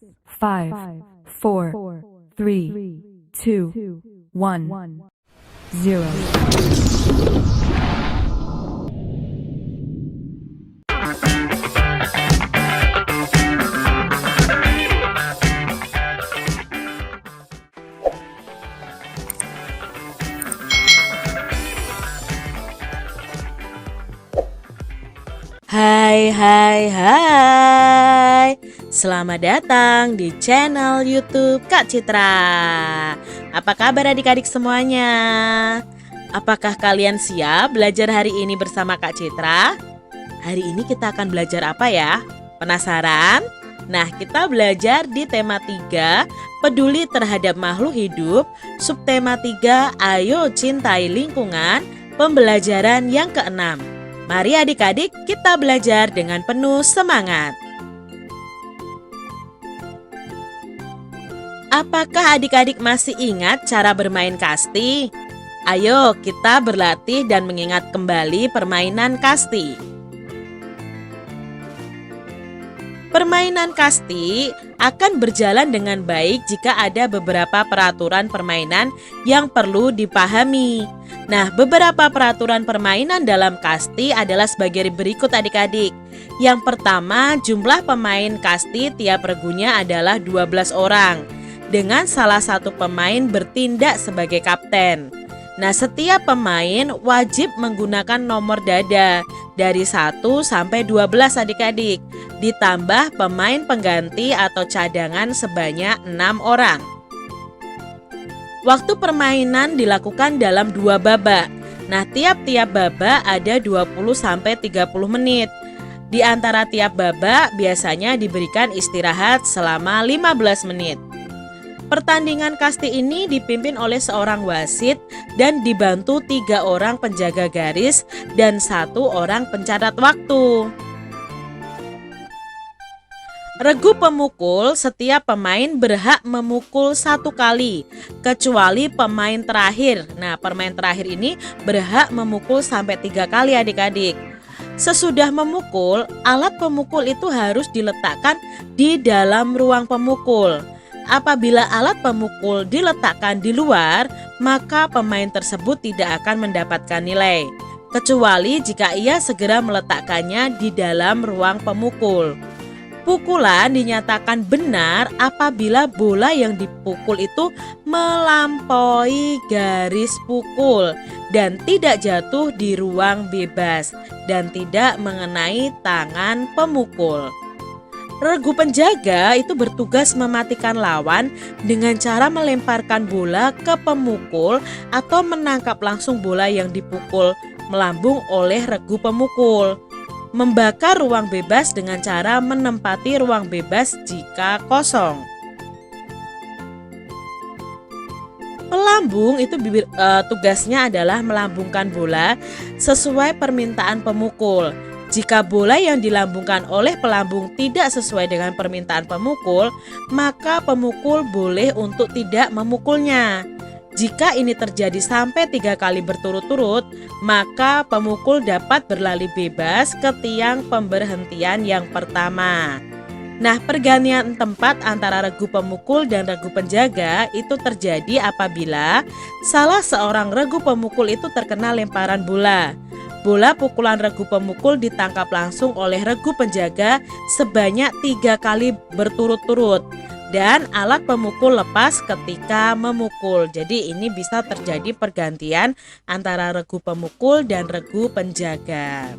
5, 4, 3, 2, 1, 0. Hai. Selamat datang di channel YouTube Kak Citra. Apa kabar adik-adik semuanya? Apakah kalian siap belajar hari ini bersama Kak Citra? Hari ini kita akan belajar apa ya? Penasaran? Nah, kita belajar di tema 3, peduli terhadap makhluk hidup, subtema 3, ayo cintai lingkungan, pembelajaran yang ke-6. Mari adik-adik kita belajar dengan penuh semangat. Apakah adik-adik masih ingat cara bermain kasti? Ayo kita berlatih dan mengingat kembali permainan kasti. Permainan kasti akan berjalan dengan baik jika ada beberapa peraturan permainan yang perlu dipahami. Nah, beberapa peraturan permainan dalam kasti adalah sebagai berikut adik-adik. Yang pertama, jumlah pemain kasti tiap regunya adalah 12 orang, dengan salah satu pemain bertindak sebagai kapten. Nah, setiap pemain wajib menggunakan nomor dada dari 1 sampai 12 adik-adik, ditambah pemain pengganti atau cadangan sebanyak 6 orang. Waktu permainan dilakukan dalam 2 babak. Nah, tiap-tiap babak ada 20 sampai 30 menit. Di antara tiap babak biasanya diberikan istirahat selama 15 menit. Pertandingan kasti ini dipimpin oleh seorang wasit dan dibantu 3 orang penjaga garis dan 1 orang pencatat waktu. Regu pemukul, setiap pemain berhak memukul 1 kali, kecuali pemain terakhir. Nah, pemain terakhir ini berhak memukul sampai 3 kali adik-adik. Sesudah memukul, alat pemukul itu harus diletakkan di dalam ruang pemukul. Apabila alat pemukul diletakkan di luar, maka pemain tersebut tidak akan mendapatkan nilai, kecuali jika ia segera meletakkannya di dalam ruang pemukul. Pukulan dinyatakan benar apabila bola yang dipukul itu melampaui garis pukul dan tidak jatuh di ruang bebas dan tidak mengenai tangan pemukul. Regu penjaga itu bertugas mematikan lawan dengan cara melemparkan bola ke pemukul atau menangkap langsung bola yang dipukul melambung oleh regu pemukul. Membakar ruang bebas dengan cara menempati ruang bebas jika kosong. Pelambung itu tugasnya adalah melambungkan bola sesuai permintaan pemukul. Jika bola yang dilambungkan oleh pelambung tidak sesuai dengan permintaan pemukul, maka pemukul boleh untuk tidak memukulnya. Jika ini terjadi sampai 3 kali berturut-turut, maka pemukul dapat berlari bebas ke tiang pemberhentian yang pertama. Nah, pergantian tempat antara regu pemukul dan regu penjaga itu terjadi apabila salah seorang regu pemukul itu terkena lemparan bola. Bola pukulan regu pemukul ditangkap langsung oleh regu penjaga sebanyak 3 kali berturut-turut dan alat pemukul lepas ketika memukul. Jadi ini bisa terjadi pergantian antara regu pemukul dan regu penjaga.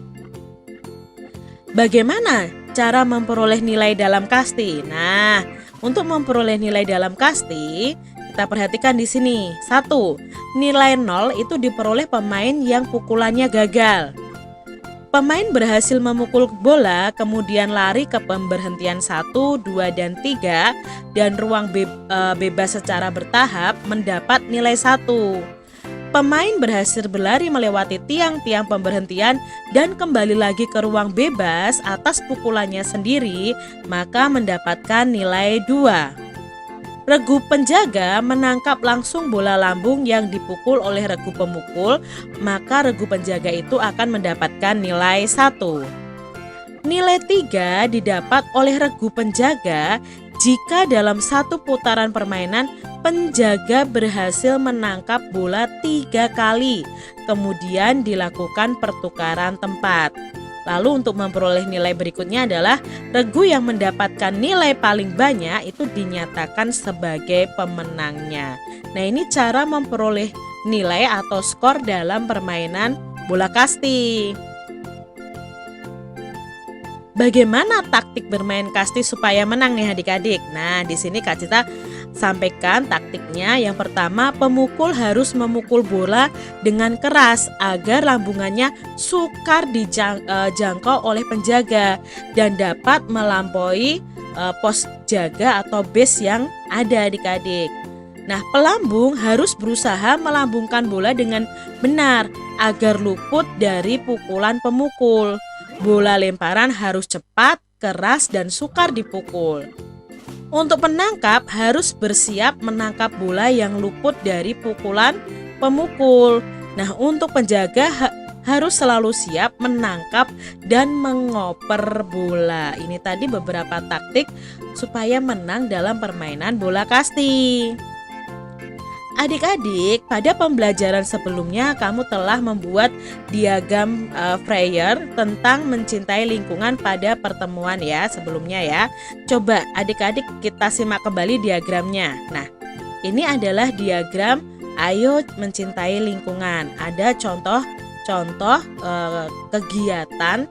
Bagaimana cara memperoleh nilai dalam kasti? Nah, untuk memperoleh nilai dalam kasti, kita perhatikan di sini. 1. Nilai 0 itu diperoleh pemain yang pukulannya gagal. Pemain berhasil memukul bola kemudian lari ke pemberhentian 1, 2, dan 3 dan ruang bebas secara bertahap mendapat nilai 1. Pemain berhasil berlari melewati tiang-tiang pemberhentian dan kembali lagi ke ruang bebas atas pukulannya sendiri, maka mendapatkan nilai 2. Regu penjaga menangkap langsung bola lambung yang dipukul oleh regu pemukul, maka regu penjaga itu akan mendapatkan nilai 1. Nilai 3 didapat oleh regu penjaga jika dalam satu putaran permainan penjaga berhasil menangkap bola 3 kali, kemudian dilakukan pertukaran tempat. Lalu untuk memperoleh nilai berikutnya adalah regu yang mendapatkan nilai paling banyak itu dinyatakan sebagai pemenangnya. Nah, ini cara memperoleh nilai atau skor dalam permainan bola kasti. Bagaimana taktik bermain kasti supaya menang nih adik-adik? Nah, di sini Kak Citra sampaikan taktiknya. Yang pertama, pemukul harus memukul bola dengan keras agar lambungannya sukar dijangkau oleh penjaga dan dapat melampaui pos jaga atau base yang ada adik-adik. Nah, pelambung harus berusaha melambungkan bola dengan benar agar luput dari pukulan pemukul. Bola lemparan harus cepat, keras, dan sukar dipukul. Untuk penangkap harus bersiap menangkap bola yang luput dari pukulan pemukul. Nah, untuk penjaga harus selalu siap menangkap dan mengoper bola. Ini tadi beberapa taktik supaya menang dalam permainan bola kasti. Adik-adik, pada pembelajaran sebelumnya kamu telah membuat diagram Freyer tentang mencintai lingkungan pada pertemuan ya sebelumnya ya. Coba adik-adik kita simak kembali diagramnya. Nah, ini adalah diagram ayo mencintai lingkungan. Ada contoh kegiatan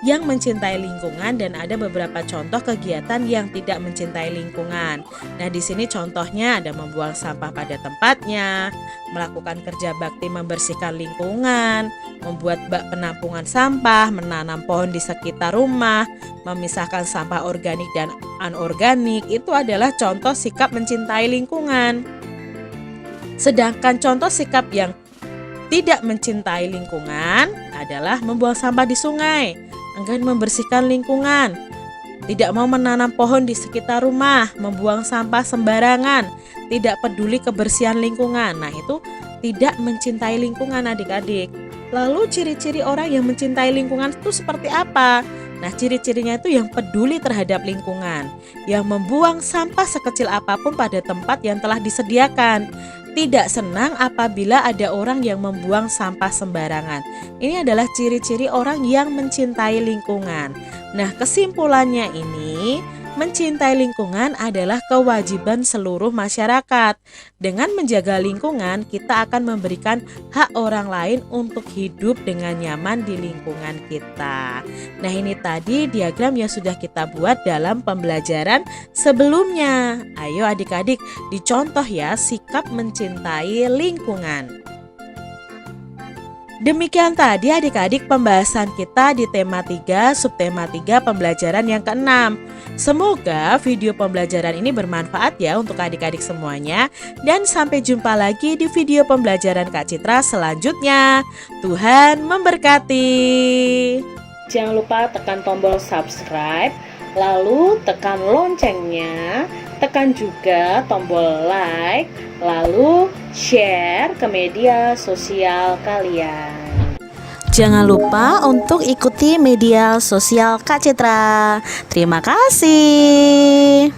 yang mencintai lingkungan dan ada beberapa contoh kegiatan yang tidak mencintai lingkungan. Nah, di sini contohnya ada membuang sampah pada tempatnya, melakukan kerja bakti membersihkan lingkungan, membuat bak penampungan sampah, menanam pohon di sekitar rumah, memisahkan sampah organik dan anorganik. Itu adalah contoh sikap mencintai lingkungan. Sedangkan contoh sikap yang tidak mencintai lingkungan adalah membuang sampah di sungai, enggan membersihkan lingkungan, tidak mau menanam pohon di sekitar rumah, membuang sampah sembarangan, tidak peduli kebersihan lingkungan. Nah, itu tidak mencintai lingkungan adik-adik. Lalu ciri-ciri orang yang mencintai lingkungan itu seperti apa? Nah, ciri-cirinya itu yang peduli terhadap lingkungan, yang membuang sampah sekecil apapun pada tempat yang telah disediakan, tidak senang apabila ada orang yang membuang sampah sembarangan. Ini adalah ciri-ciri orang yang mencintai lingkungan. Nah, kesimpulannya ini, mencintai lingkungan adalah kewajiban seluruh masyarakat. Dengan menjaga lingkungan, kita akan memberikan hak orang lain untuk hidup dengan nyaman di lingkungan kita. Nah, ini tadi diagram yang sudah kita buat dalam pembelajaran sebelumnya. Ayo adik-adik dicontoh ya sikap mencintai lingkungan. Demikian tadi adik-adik pembahasan kita di tema 3, subtema 3 pembelajaran yang ke-6. Semoga video pembelajaran ini bermanfaat ya untuk adik-adik semuanya. Dan sampai jumpa lagi di video pembelajaran Kak Citra selanjutnya. Tuhan memberkati. Jangan lupa tekan tombol subscribe, lalu tekan loncengnya, tekan juga tombol like, lalu share ke media sosial kalian. Jangan lupa untuk ikuti media sosial Kak Citra. Terima kasih.